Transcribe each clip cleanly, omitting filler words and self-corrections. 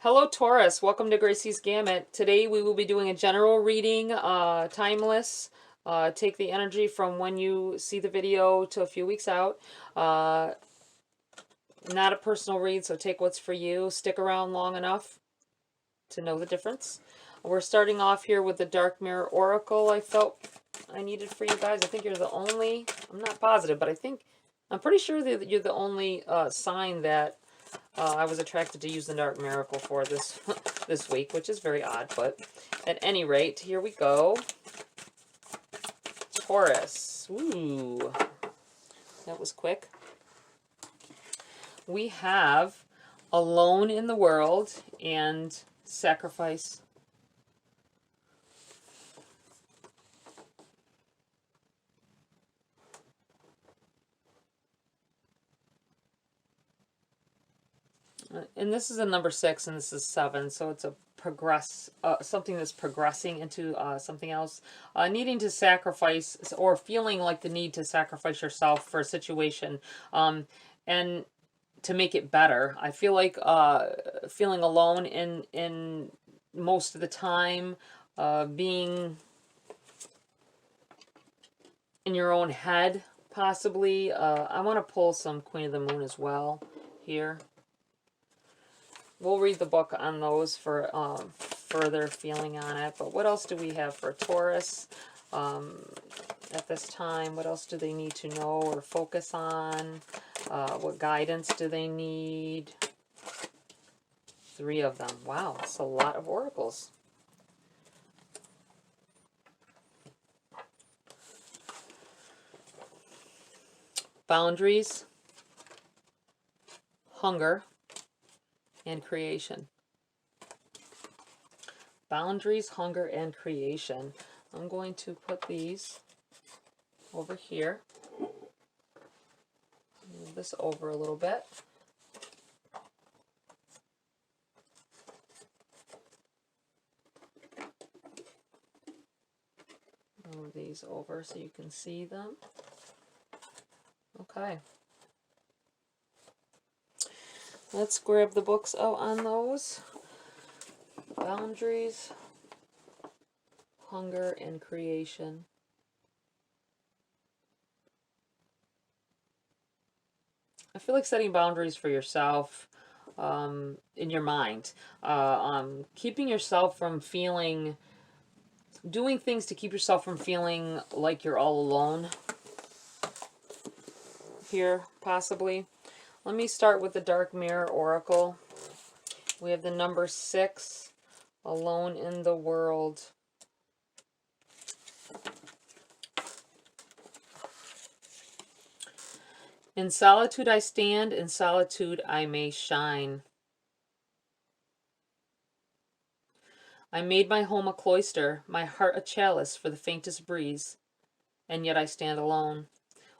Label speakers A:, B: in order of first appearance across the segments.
A: Hello Taurus, welcome to Gracie's Gamut. Today we will be doing a general reading, timeless. Take the energy from when you see the video to a few weeks out. Not a personal read, so take what's for you. Stick around long enough to know the difference. We're starting off here with the Dark Mirror Oracle I felt I needed for you guys. I think you're the only, I'm not positive, but I'm pretty sure that you're the only sign that I was attracted to use the Dark Miracle for this this week, which is very odd, but at any rate, here we go. Taurus. Ooh, that was quick. We have Alone in the World and Sacrifice. And this is a number 6 and this is 7, so it's a something that's progressing into something else. Needing to sacrifice, or feeling like the need to sacrifice yourself for a situation, and to make it better. I feel like feeling alone in most of the time, being in your own head, possibly. I want to pull some Queen of the Moon as well here. We'll read the book on those for further feeling on it. But what else do we have for Taurus at this time? What else do they need to know or focus on? What guidance do they need? 3 of them. Wow, that's a lot of oracles. Boundaries, hunger, and creation. Boundaries, hunger, and creation. I'm going to put these over here. Move this over a little bit. Move these over so you can see them. Okay. Let's grab the books out on those. Boundaries, hunger, and creation. I feel like setting boundaries for yourself in your mind. Keeping yourself from feeling, doing things to keep yourself from feeling like you're all alone here, possibly. Let me start with the Dark Mirror Oracle. We have the number 6, Alone in the World. In solitude I stand, in solitude I may shine. I made my home a cloister, my heart a chalice for the faintest breeze, and yet I stand alone,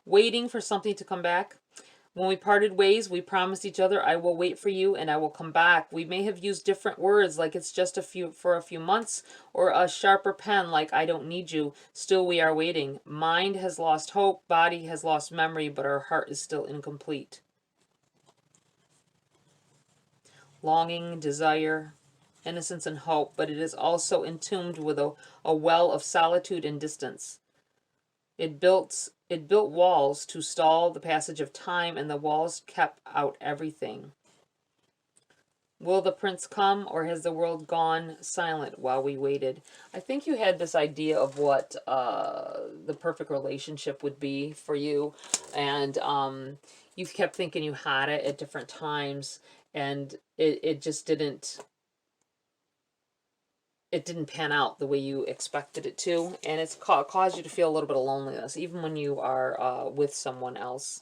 A: waiting for something to come back. When we parted ways, we promised each other, I will wait for you and I will come back. We may have used different words, like it's just for a few months, or a sharper pen, like I don't need you. Still we are waiting. Mind has lost hope, body has lost memory, but our heart is still incomplete. Longing, desire, innocence, and hope, but it is also entombed with a well of solitude and distance. It built walls to stall the passage of time, and the walls kept out everything. Will the prince come, or has the world gone silent while we waited? I think you had this idea of what the perfect relationship would be for you, and you kept thinking you had it at different times, and it just didn't pan out the way you expected it to, and it's caused you to feel a little bit of loneliness, even when you are with someone else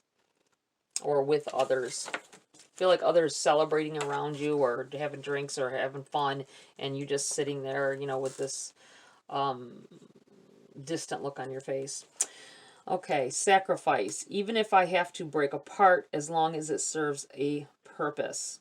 A: or with others. Feel like others celebrating around you or having drinks or having fun, and you just sitting there, you know, with this distant look on your face. Okay, sacrifice. Even if I have to break apart, as long as it serves a purpose.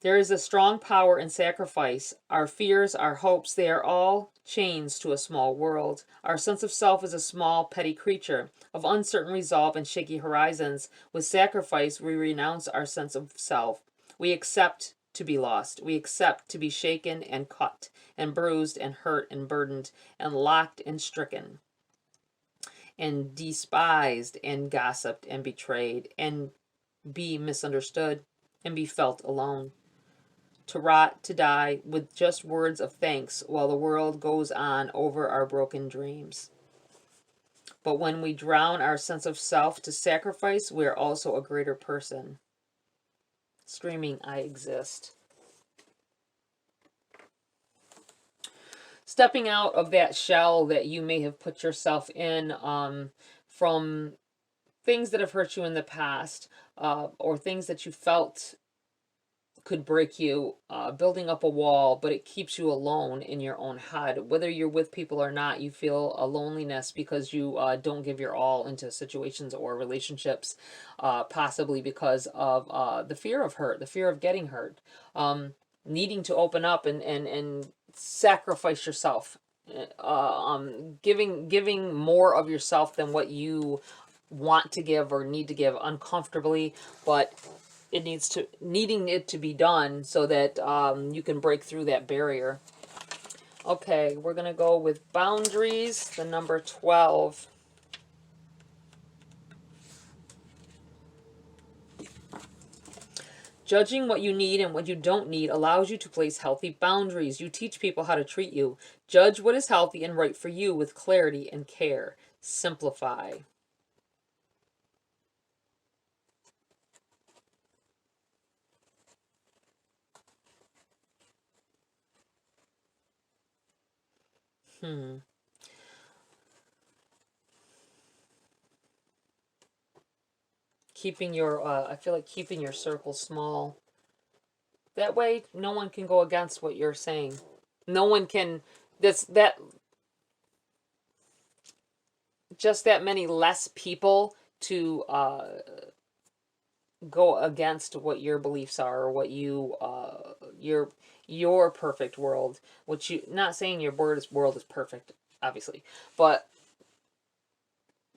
A: There is a strong power in sacrifice. Our fears, our hopes, they are all chains to a small world. Our sense of self is a small, petty creature of uncertain resolve and shaky horizons. With sacrifice, we renounce our sense of self. We accept to be lost. We accept to be shaken and cut and bruised and hurt and burdened and locked and stricken and despised and gossiped and betrayed and be misunderstood and be felt alone. To rot, to die with just words of thanks while the world goes on over our broken dreams. But when we drown our sense of self to sacrifice, we are also a greater person. Screaming, I exist. Stepping out of that shell that you may have put yourself in from things that have hurt you in the past, or things that you felt could break you, building up a wall, but it keeps you alone in your own head. Whether you're with people or not, you feel a loneliness because you don't give your all into situations or relationships, possibly because of the fear of hurt, the fear of getting hurt, needing to open up and sacrifice yourself, giving more of yourself than what you want to give or need to give uncomfortably, but needing it to be done so that you can break through that barrier. Okay, we're going to go with boundaries, the number 12. Judging what you need and what you don't need allows you to place healthy boundaries. You teach people how to treat you. Judge what is healthy and right for you with clarity and care. Simplify. Keeping your, I feel like keeping your circle small. That way, no one can go against what you're saying. No one can, just that many less people to go against what your beliefs are, or what you, your perfect world, which you, not saying your world is perfect, obviously, but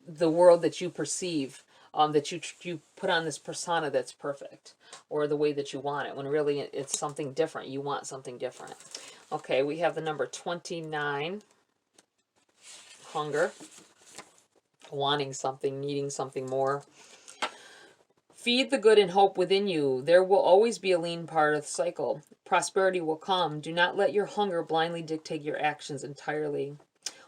A: the world that you perceive, that you put on this persona that's perfect, or the way that you want it, when really it's something different. You want something different. Okay, we have the number 29, hunger, wanting something, needing something more. Feed the good and hope within you. There will always be a lean part of the cycle. Prosperity will come. Do not let your hunger blindly dictate your actions entirely.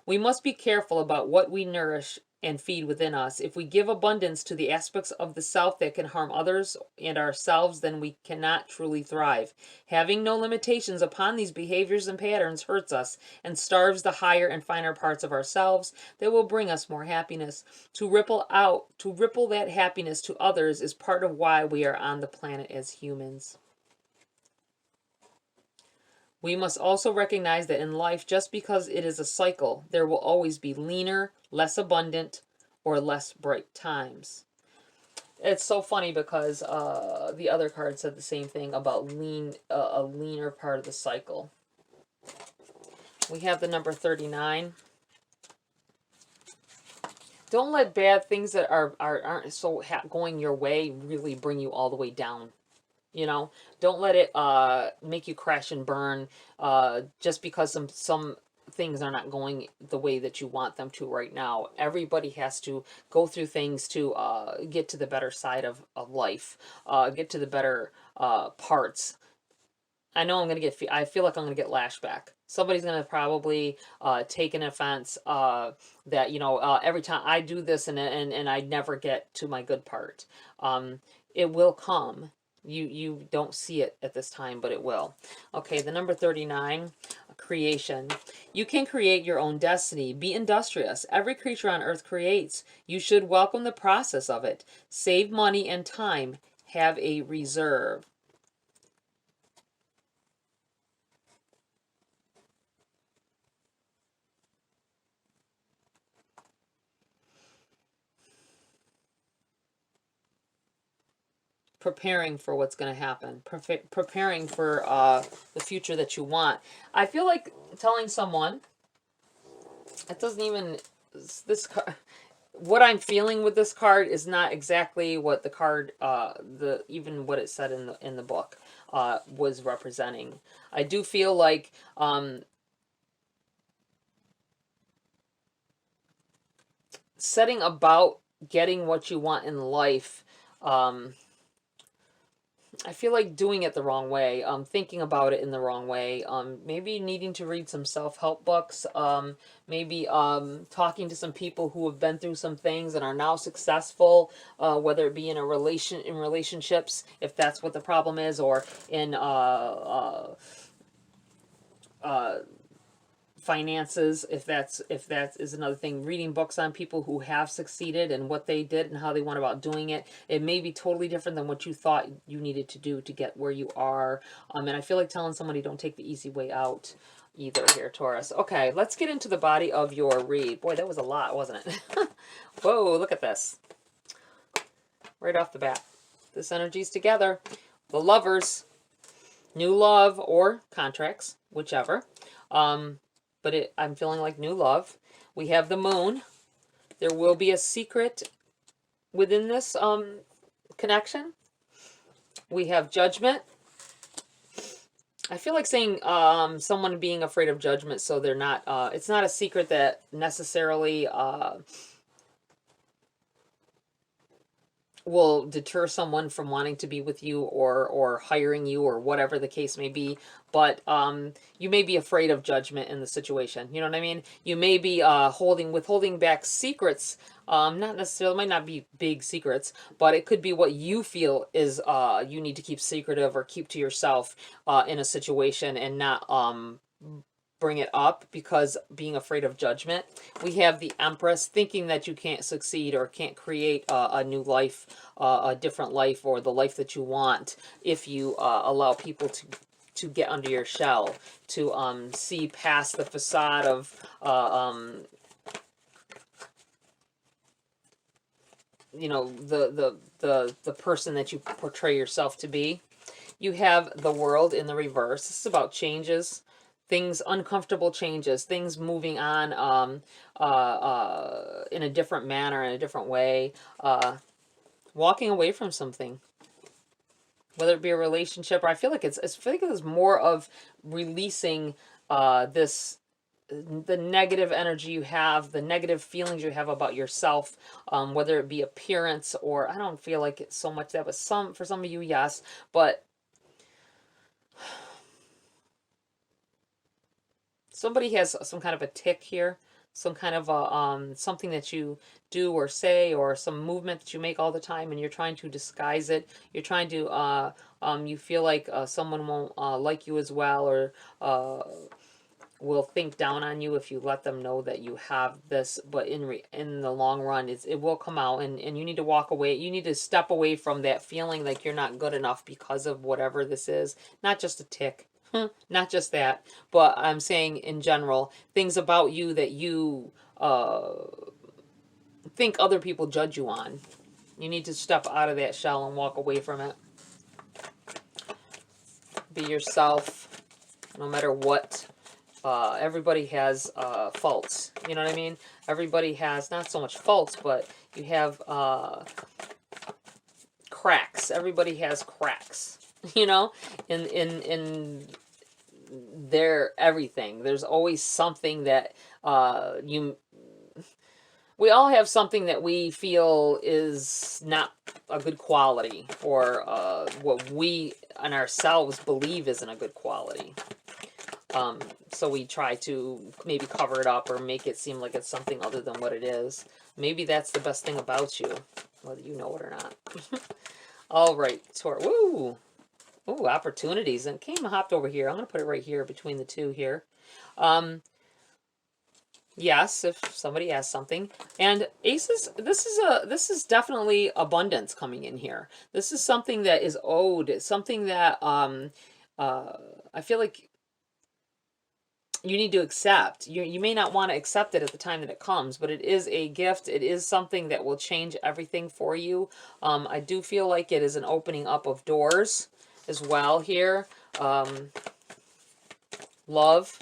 A: We must be careful about what we nourish and feed within us. If we give abundance to the aspects of the self that can harm others and ourselves, then we cannot truly thrive. Having no limitations upon these behaviors and patterns hurts us and starves the higher and finer parts of ourselves that will bring us more happiness. To ripple that happiness to others is part of why we are on the planet as humans. We must also recognize that in life, just because it is a cycle, there will always be leaner, less abundant, or less bright times. It's so funny because the other card said the same thing about a leaner part of the cycle. We have the number 39. Don't let bad things that aren't so going your way really bring you all the way down. You know, don't let it make you crash and burn just because some things are not going the way that you want them to right now. Everybody has to go through things to get to the better side of life, get to the better parts. I know I feel like I'm going to get lashback. Somebody's going to probably take an offense that, every time I do this and I never get to my good part. It will come. You don't see it at this time, but it will. Okay, the number 39, creation. You can create your own destiny. Be industrious. Every creature on earth creates. You should welcome the process of it. Save money and time. Have a reserve. Preparing for what's going to happen, preparing for the future that you want. I feel like telling someone, it doesn't even, this card, what I'm feeling with this card is not exactly what the card, even what it said in the book. was representing. I do feel like setting about getting what you want in life, I feel like doing it the wrong way, thinking about it in the wrong way, maybe needing to read some self-help books, maybe talking to some people who have been through some things and are now successful, whether it be in relationships, if that's what the problem is, or in finances, if that is another thing. Reading books on people who have succeeded and what they did and how they went about doing it. It may be totally different than what you thought you needed to do to get where you are. And I feel like telling somebody don't take the easy way out either here, Taurus. Okay, let's get into the body of your read. Boy, that was a lot, wasn't it? Whoa, look at this. Right off the bat. This energy's together. The Lovers. New love or contracts, whichever. But I'm feeling like new love. We have the Moon. There will be a secret within this connection. We have Judgment. I feel like saying someone being afraid of judgment, so they're not, it's not a secret that necessarily will deter someone from wanting to be with you or hiring you or whatever the case may be. But you may be afraid of judgment in the situation. You know what I mean? You may be withholding back secrets. Not necessarily, might not be big secrets, but it could be what you feel is you need to keep secretive or keep to yourself in a situation, and not bring it up because being afraid of judgment. We have the Empress, thinking that you can't succeed or can't create a new life, a different life, or the life that you want if you allow people to get under your shell, to see past the facade of you know, the person that you portray yourself to be. You have the World in the reverse. This is about changes, things, uncomfortable changes, things moving on in a different manner, in a different way, walking away from something, whether it be a relationship, or I feel like it's more of releasing the negative energy you have, the negative feelings you have about yourself, whether it be appearance, or I don't feel like it's so much that, but for some of you, yes, but somebody has some kind of a tick here, some kind of a, something that you do or say, or some movement that you make all the time, and you're trying to disguise it. You're trying to, you feel like someone won't like you as well, or will think down on you if you let them know that you have this. But in the long run, it will come out, and you need to walk away. You need to step away from that feeling like you're not good enough because of whatever this is. Not just a tick. Not just that, but I'm saying in general, things about you that you think other people judge you on. You need to step out of that shell and walk away from it. Be yourself, no matter what. Everybody has faults. You know what I mean? Everybody has not so much faults, but you have cracks. Everybody has cracks. You know, in their everything. There's always something that we all have something that we feel is not a good quality, or what we and ourselves believe isn't a good quality. So we try to maybe cover it up or make it seem like it's something other than what it is. Maybe that's the best thing about you, whether you know it or not. All right, Taurus. Woo! Ooh, opportunities. And came and hopped over here. I'm going to put it right here between the two here. Yes, if somebody asks something. And aces, this is definitely abundance coming in here. This is something that is owed, something that I feel like you need to accept. You may not want to accept it at the time that it comes, but it is a gift. It is something that will change everything for you. I do feel like it is an opening up of doors as well here. Love.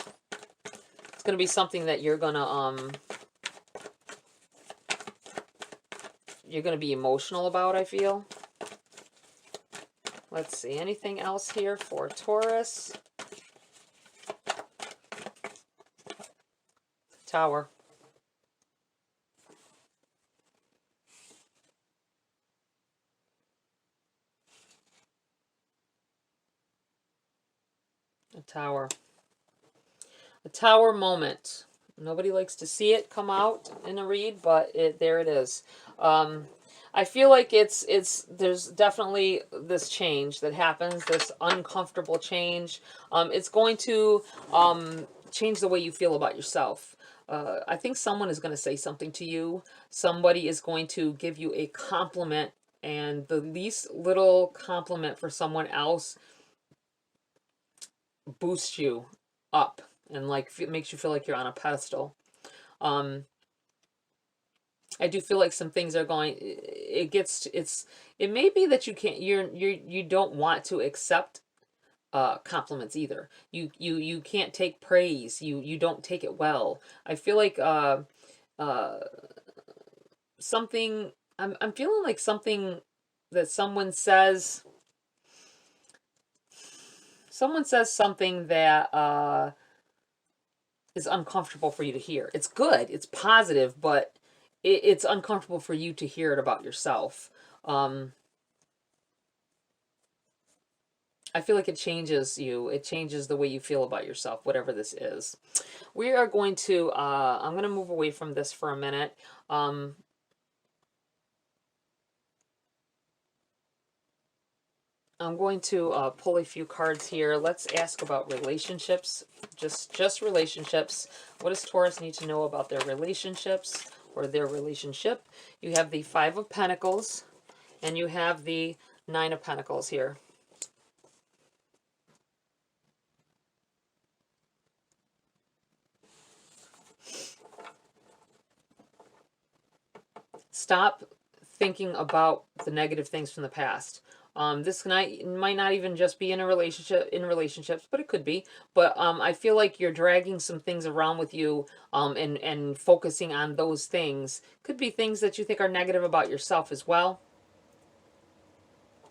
A: It's going to be something that you're going to be emotional about, I feel. Let's see, anything else here for Taurus? Tower. A tower. A tower moment. Nobody likes to see it come out in a read, but there it is. I feel like there's definitely this change that happens, this uncomfortable change. It's going to change the way you feel about yourself. I think someone is going to say something to you. Somebody is going to give you a compliment, and the least little compliment for someone else boosts you up and like makes you feel like you're on a pedestal. Um, I do feel like some things are going. It may be that you don't want to accept compliments either. You can't take praise. You don't take it well. I feel like uh something. I'm feeling like something that someone says something that is uncomfortable for you to hear. It's good, it's positive, but it's uncomfortable for you to hear it about yourself. I feel like it changes you. It changes the way you feel about yourself, whatever this is. We are going to, I'm going to move away from this for a minute. I'm going to pull a few cards here. Let's ask about relationships, just relationships. What does Taurus need to know about their relationships or their relationship? You have the Five of Pentacles, and you have the Nine of Pentacles here. Stop thinking about the negative things from the past. This might not even just be in relationships, but it could be. But I feel like you're dragging some things around with you, and focusing on those things. Could be things that you think are negative about yourself as well.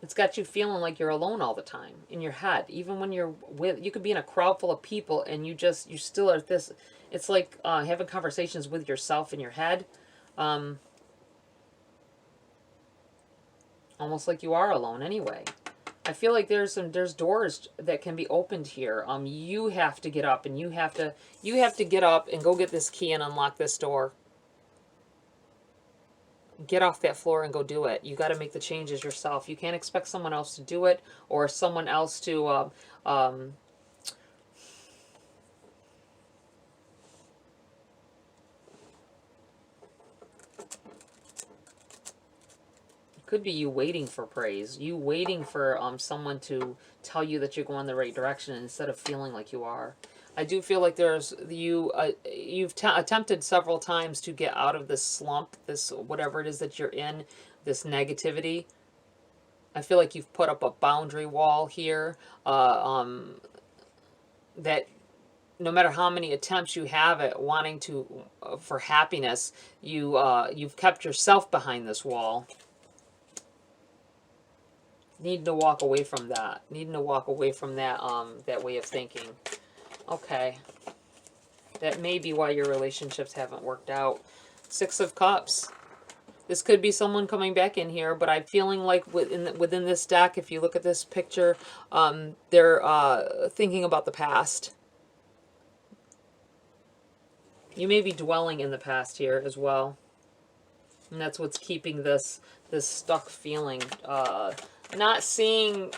A: It's got you feeling like you're alone all the time in your head. Even when you could be in a crowd full of people and you still are this. It's like having conversations with yourself in your head. Almost like you are alone anyway. I feel like there's doors that can be opened here. You have to get up and you have to get up and go get this key and unlock this door. Get off that floor and go do it. You got to make the changes yourself. You can't expect someone else to do it, or someone else to could be you waiting for praise, you waiting for someone to tell you that you're going the right direction instead of feeling like you are. I do feel like you've attempted several times to get out of this slump, this whatever it is that you're in, this negativity. I feel like you've put up a boundary wall here, that no matter how many attempts you have at wanting to for happiness, you've kept yourself behind this wall. Needing to walk away from that. Needing to walk away from that that way of thinking. Okay. That may be why your relationships haven't worked out. Six of Cups. This could be someone coming back in here, but I'm feeling like within this deck, if you look at this picture, they're thinking about the past. You may be dwelling in the past here as well. And that's what's keeping this stuck feeling. Not seeing,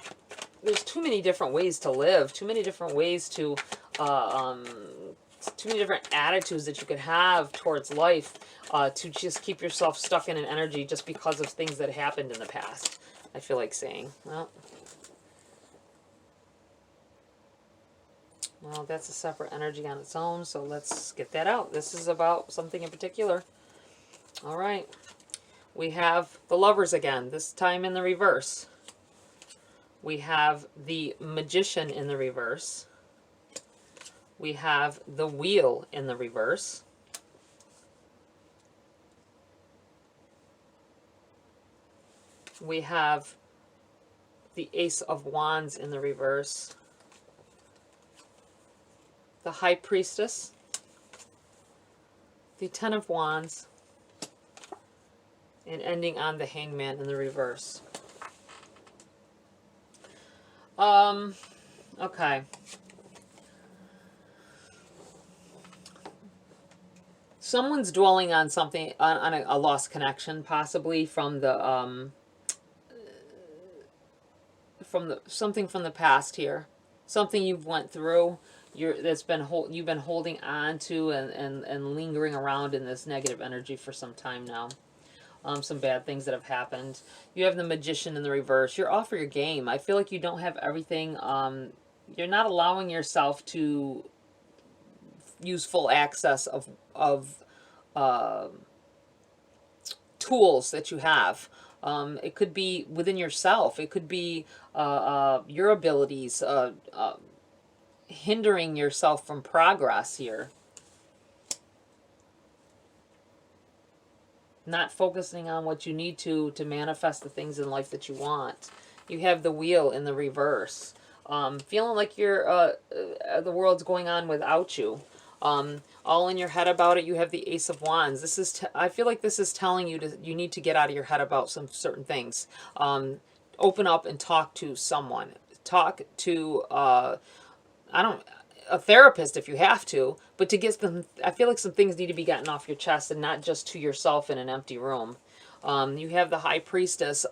A: there's too many different ways to live, too many different ways to, too many different attitudes that you could have towards life, to just keep yourself stuck in an energy just because of things that happened in the past. I feel like saying, well, that's a separate energy on its own, so let's get that out. This is about something in particular. All right. We have the Lovers again, this time in the reverse. We have the Magician in the reverse. We have the Wheel in the reverse. We have the Ace of Wands in the reverse, the High Priestess, the Ten of Wands, and ending on the Hangman in the reverse. Okay. Someone's dwelling on something, on a lost connection, possibly from the something from the past here, something you've went through, you've been holding on to and lingering around in this negative energy for some time now. Some bad things that have happened. You have the Magician in the reverse. You're off your game. I feel like you don't have everything. You're not allowing yourself to use full access of tools that you have. It could be within yourself. It could be your abilities, hindering yourself from progress here. Not focusing on what you need to manifest the things in life that you want. You have the Wheel in the reverse. Feeling like you're the world's going on without you. All in your head about it. You have the Ace of Wands. This is I feel like this is telling you you need to get out of your head about some certain things. Open up and talk to someone. Talk to a therapist if you have to, but to get them, I feel like some things need to be gotten off your chest and not just to yourself in an empty room. You have the High Priestess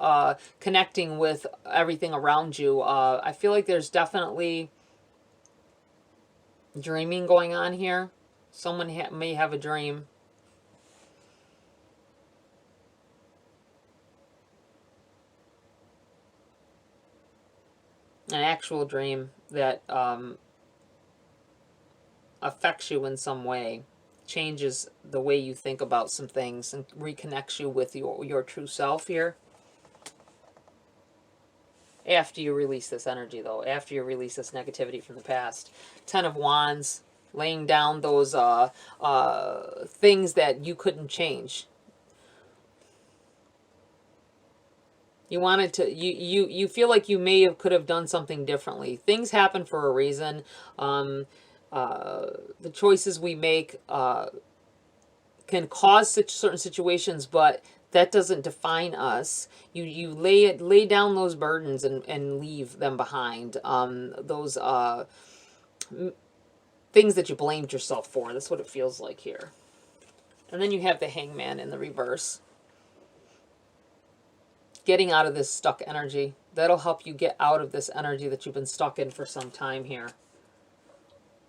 A: connecting with everything around you. I feel like there's definitely dreaming going on here. Someone may have a dream. An actual dream that affects you in some way, changes the way you think about some things, and reconnects you with your true self here. After you release this energy, though, after you release this negativity from the past. Ten of Wands, laying down those things that you couldn't change. You wanted to, you feel like you could have done something differently. Things happen for a reason. The choices we make can cause certain situations, but that doesn't define us. You lay down those burdens and leave them behind. Those things that you blamed yourself for. That's what it feels like here. And then you have the Hangman in the reverse. Getting out of this stuck energy. That'll help you get out of this energy that you've been stuck in for some time here.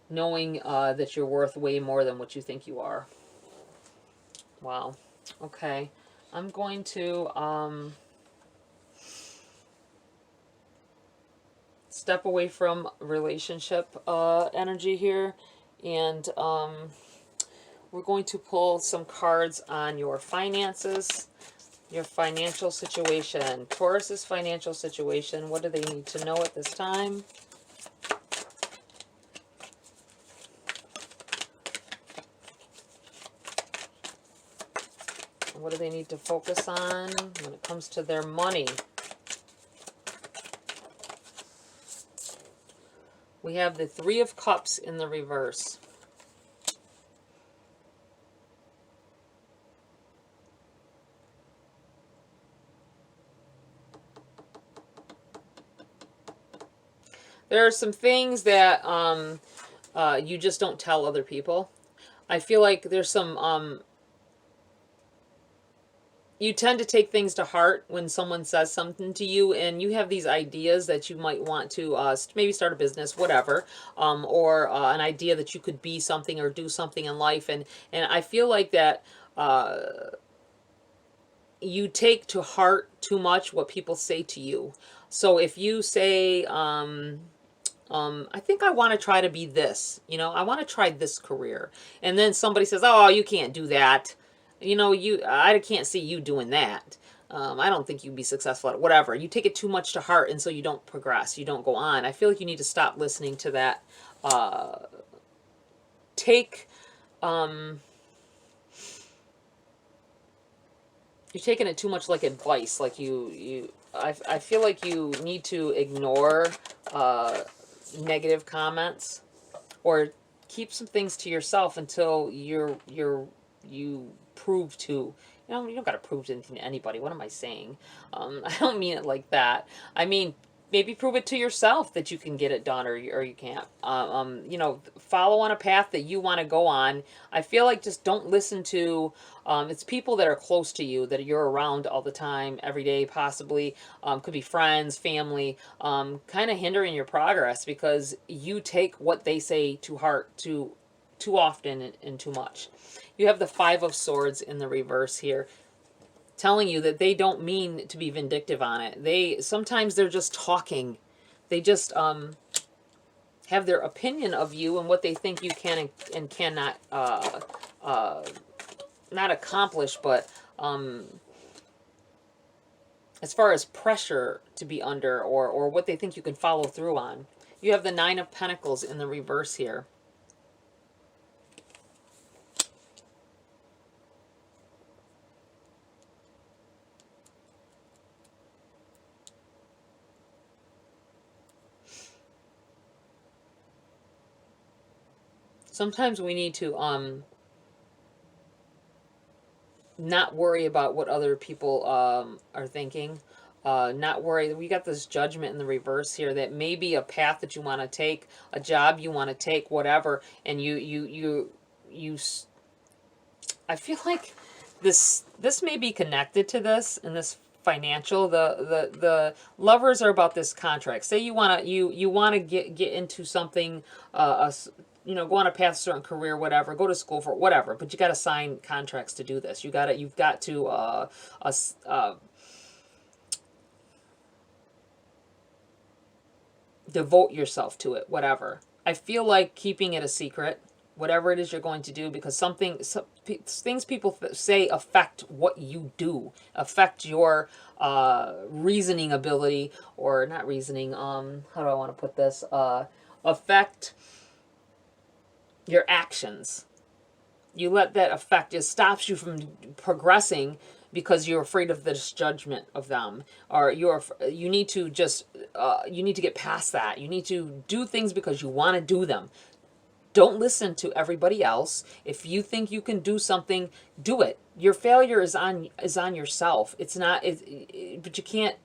A: Knowing that you're worth way more than what you think you are. Wow. Okay. I'm going to step away from relationship energy here. And we're going to pull some cards on your finances, your financial situation. Taurus's financial situation. What do they need to know at this time? What do they need to focus on when it comes to their money? We have the Three of Cups in the reverse. There are some things that you just don't tell other people. I feel like there's some... you tend to take things to heart when someone says something to you, and you have these ideas that you might want to maybe start a business, whatever, or an idea that you could be something or do something in life, and I feel like that you take to heart too much what people say to you. So if you say, I think I want to try to be this, I want to try this career, and then somebody says, oh, you can't do that. I can't see you doing that. I don't think you'd be successful at it. Whatever. You take it too much to heart, and so you don't progress. You don't go on. I feel like you need to stop listening to that. You're taking it too much like advice. Like I feel like you need to ignore negative comments, or keep some things to yourself until you prove to, you don't got to prove anything to anybody. What am I saying? I don't mean it like that. I mean, maybe prove it to yourself that you can get it done, or you can't. Follow on a path that you want to go on. I feel like just don't listen to, it's people that are close to you, that you're around all the time, every day, possibly. Could be friends, family, kind of hindering your progress because you take what they say to heart too often and too much. You have the Five of Swords in the reverse here, telling you that they don't mean to be vindictive on it. Sometimes they're just talking. They just have their opinion of you and what they think you can and cannot not accomplish, but as far as pressure to be under, or what they think you can follow through on. You have the Nine of Pentacles in the reverse here. Sometimes we need to not worry about what other people are thinking. Not worry. We got this Judgment in the reverse here, that may be a path that you want to take, a job you want to take, whatever, and you I feel like this may be connected to this, and this financial. The Lovers are about this contract. Say you want to get into something, go on a path, certain career, whatever, go to school for whatever, but you got to sign contracts to do this. You've got to devote yourself to it, whatever. I feel like keeping it a secret, whatever it is you're going to do, because things people say affect what you do, affect your reasoning ability, or not reasoning, how do I want to put this, affect your actions. You let that affect, it stops you from progressing because you're afraid of this judgment of them, or you need to get past that. You need to do things because you want to do them. Don't listen to everybody else. If you think you can do something, do it. Your failure is on yourself. It's not, but you can't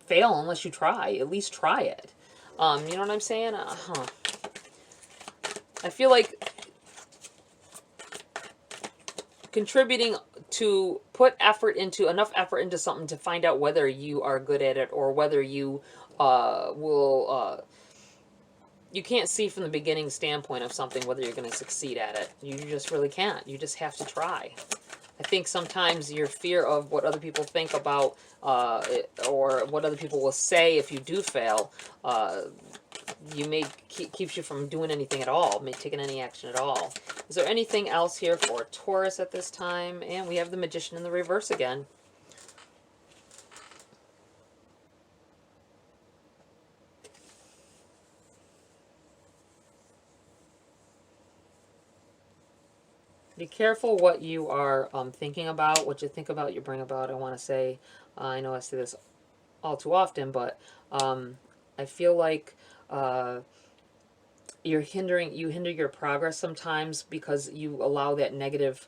A: fail unless you try. At least try it. You know what I'm saying? I feel like contributing to put enough effort into something to find out whether you are good at it, or whether you will. You can't see from the beginning standpoint of something whether you're going to succeed at it. You just really can't. You just have to try. I think sometimes your fear of what other people think about, or what other people will say if you do fail, keeps you from doing anything at all, taking any action at all. Is there anything else here for Taurus at this time? And we have the Magician in the reverse again. Be careful what you are thinking about. What you think about, you bring about. I want to say, I know I say this all too often, but I feel like you hinder your progress sometimes because you allow that negative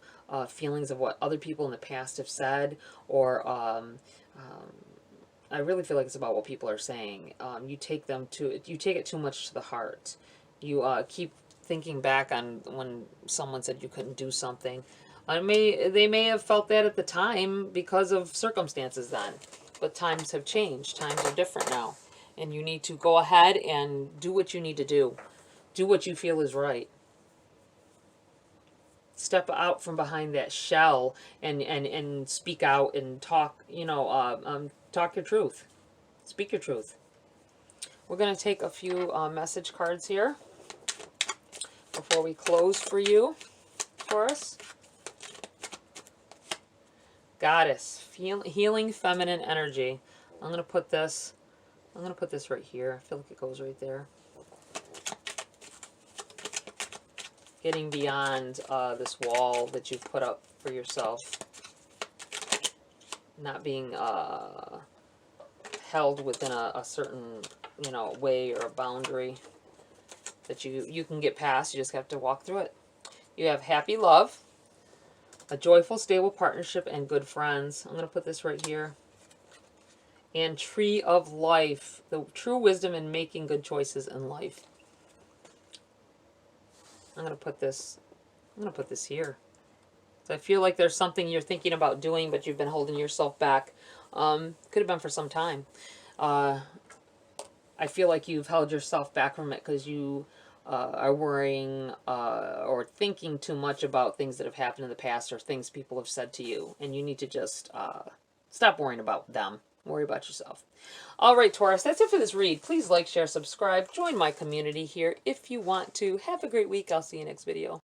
A: feelings of what other people in the past have said, or I really feel like it's about what people are saying. You take it too much to the heart. You keep thinking back on when someone said you couldn't do something. They may have felt that at the time because of circumstances then, but times have changed. Times are different now, and you need to go ahead and do what you need to do. Do what you feel is right. Step out from behind that shell and speak out and talk. Talk your truth. Speak your truth. We're going to take a few message cards here before we close for you, Taurus. Goddess, healing feminine energy. I'm going to put this right here. I feel like it goes right there. Getting beyond this wall that you've put up for yourself. Not being held within a certain, you know, way or a boundary that you can get past. You just have to walk through it. You have happy love, a joyful, stable partnership, and good friends. I'm going to put this right here. And tree of life, the true wisdom in making good choices in life. I'm going to put this here. So I feel like there's something you're thinking about doing, but you've been holding yourself back. Could have been for some time. I feel like you've held yourself back from it because you are worrying or thinking too much about things that have happened in the past or things people have said to you. And you need to just stop worrying about them. Worry about yourself. All right, Taurus, that's it for this read. Please like, share, subscribe. Join my community here if you want to. Have a great week. I'll see you next video.